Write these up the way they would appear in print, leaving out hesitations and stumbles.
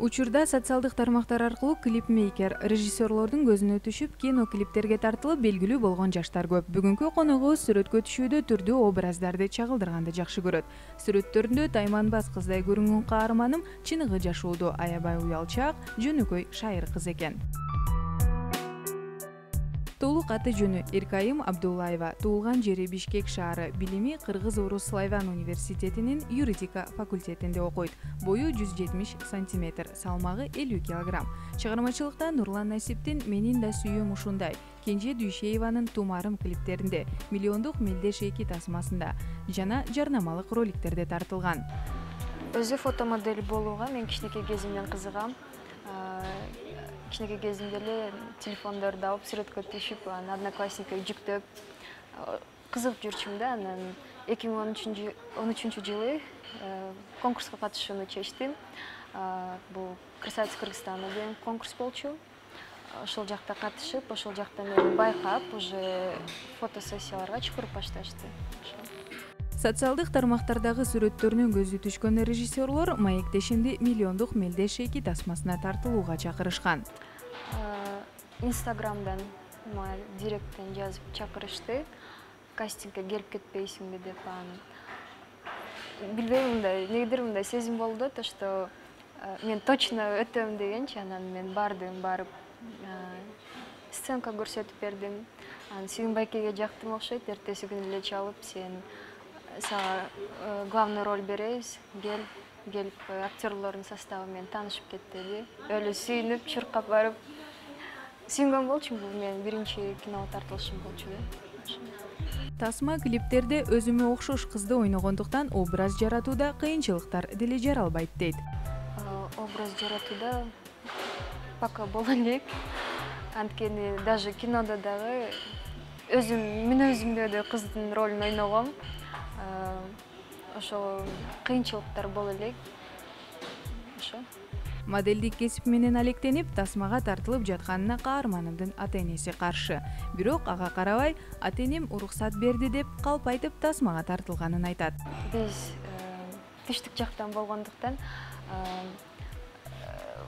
Учурда социалдык тармактар аркылуу клипмейкер, режиссерлордун көзүнө түшүп, кино клиптерге тартылып белгилүү болгон жаштар көп. Бүгүнкү коногубуз сүрөткө түшүүдө түрдүү образдарды чагылдырганды жакшы көрөт. Сүрөттөрүндө тайманбас кыздай көрүнгөн каарманым чыныгы жашоодо аябай уялчаак, жөнөкөй шайыр кыз экен. Толук аты жөнү Эркайым Абдуллаева. Туулган жери Бишкек шаары. Билими Кыргыз-Орус Славян университетинин юридика факультетинде окуйт. Бою 170 сантиметр, салмагы 50 килограмм. Чыгармачылыкта Нурлан Насиптин «Менин да сүйүүм ушундай», Кенже Дүйшееванын «Тумарым» клиптеринде, «Миллиондук мелдеш 2» тасмасында жана жарнамалык роликтерде тартылган. Өзү фотомодель болууга мен кичинекей кезимден кызыгам. Кичинекей кезимде эле телефондорду алып сүрөткө түшүп, одноклассникке жүктөп кызыгып жүрчүмүн да. Анан 2013 жылы конкурска катышууну чечтим. Бул «Красавица Кыргызстана» деген конкурс болчу. Ошол жакта катышып, ошол жакта мени байкап, уже фотосессияларга чакырып башташты. Социалдык тармактардагы сүрөттөрүнөн көзү түшкөн режиссерлор маектешимди «Миллиондук мелдеш 2» тасмасына тартылууга чакырышкан. Инстаграмдан, директтен жазып чакырышты. Кастингге келип кетпейсиңби деп. Билбейм, негедир мындай сезим болду, то что мен точно өтөм дегенчи. Анан мен бардым, барып сценка көрсөтүп бердим. Сен байкеге жактым окшойт, эртеси күнү эле чалып, сага главный роль беребиз, келип актерлордун составы менен таанышып кет деди. Өлө сүйүнүп, чуркап барып сүйүнгөн болчумун. Бул менин биринчи киного тартылышым болчу да. Тасма клиптерде өзүмө окшош кызды ойногондуктан образ жаратууда кыйынчылыктар деле жаралбайт дейт. Образ жаратууда пока боло элек. Анткени даже кинодо дагы мүнөзүмдө кыздын ролун ойногом. Ошо кыйынчылыктар боло элек. Ошо. Моделдик кесип менен алектенип, тасмага тартылып жатканына каарманымдын ата-энеси каршы. Бирок ага карабай, ата-энем уруксат берди деп калп айтып тасмага тартылганын айтат. Биз түштүк жактан болгондуктан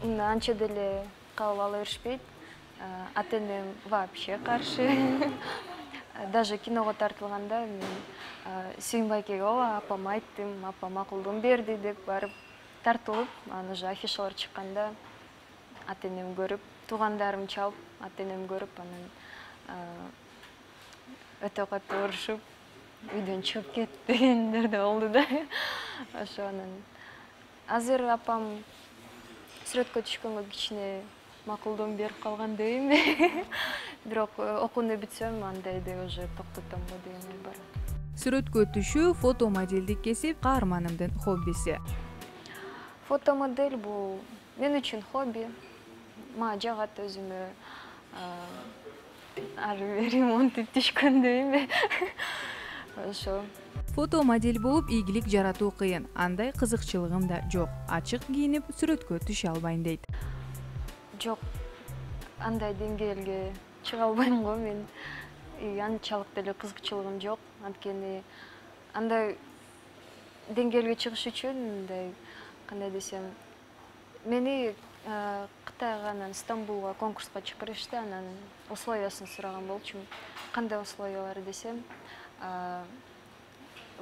анча деле кабыл ала беришпейт. Ата-энем вообще каршы. Даже киного тартылганда мен Сүйүнбайкеге апама айттым, апа макулдугун берди деп барып тартылып, анан уже афишалар чыкканда ата-энем көрүп, туугандарым чалып, ата-энем көрүп, анан өтө катуу урушуп, үйдөн чыгып кет дегендер да болду да. Ошо анан азыр апам сүрөткө түшкөнгө кичине макулдугун берип калган дейм. Бирок окууну бүтсөм, андайды уже токтотом го деген ой бар. Сүрөткө түшүү фотомоделдик кесип каарманымдын хоббиси. Фотомодель бул мен үчүн хобби. Мага жагат, өзүмө ары бери монтип түшкөндөйм. Ошо. Фотомодель болуп ийгилик жаратуу кыйын. Андай кызыкчылыгым да жок. Ачык кийинип сүрөткө түшө албайм дейт. Жок, андай деңгээлге чыга албайм го мен. Анчалык деле кызыкчылыгым жок. Анткени андай деңгээлге чыгыш үчүн, мындай кандай десем, мени Кытайга, анан Стамбулга конкурска чакырышты. Анан условиясын сураган болчумун. Кандай условиялар десем,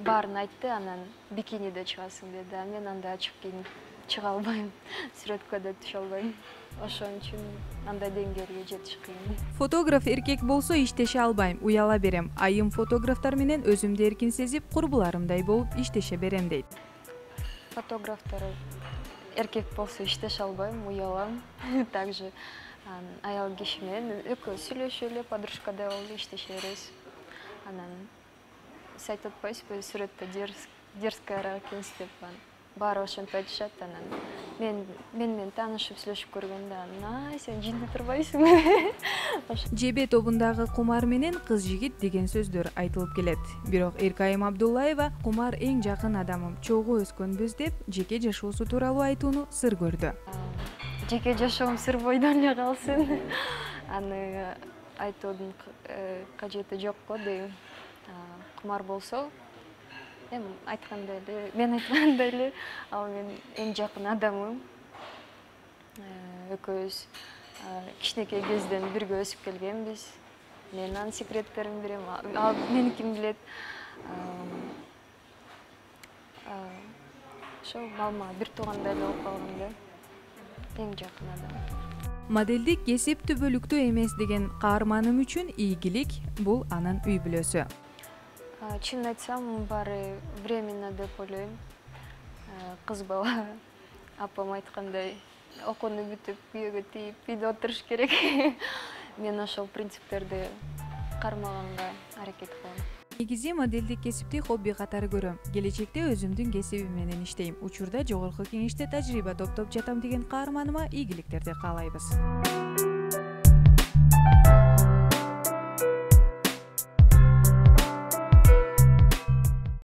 баарын айтты. Анан бикиниде чыгасың деди. Мен андай ачык кийинип чыга албайм, сүрөткө да түшө албайм. Ошон үчүн андай деңгээлге жетиш кыйын. Фотограф эркек болсо иштеше албайм, уяла берем. Айым фотографтар менен өзүмдү эркин сезип, курбуларымдай болуп иштеше берем дейт. Фотографтар эркек болсо иштеше албайм, уялам. Также аял киши менен экөө сүйлөшүп эле, подружкадай болуп иштеше беребиз. Анан сиз айтып атпайсызбы, сүрөттө дерзкая экенсиз деп. Баары ошентип айтышат. Анан мен менен таанышып сүйлөшүп көргөндө, сен жинди турбайсыңбы? Жебе тобундагы Кумар менен кыз жигит деген сөздөр айтылып келет. Бирок Эркайым Абдуллаева Кумар эң жакын адамым, чогуу өскөнбүз деп жеке жашоосу тууралуу айтууну сыр көрдү. Жеке жашоом сыр бойдон эле калсын. Аны айтуудун кажети жок го дейм. Кумар болсо, мен айткандай эле, ал мен эң жакын адамым. экөөбүз кичинекей кезден бирге өсүп келгенбиз. Мен анын секреттерин берем, ал меникин билет. Ошо балма бир туугандай эле болуп калган да. Эң жакын адам. Моделдик кесип түбөлүктүү эмес деген каарманым үчүн ийгилик бул анын үй бүлөсү. Чынын айтсам, баары временно деп ойлойм. Кыз бала апам айткандай окууну бүтүп үйгө тийип үйдө отуруш керек. Мен ошол принциптерди кармаганга аракет кылам. Негизи моделдик кесипти хобби катары көрөм. Келечекте өзүмдүн кесибим менен иштейм. Учурда жогорку кеңеште тажрыйба топтоп жатам деген каарманыма ийгиликтерди каалайбыз.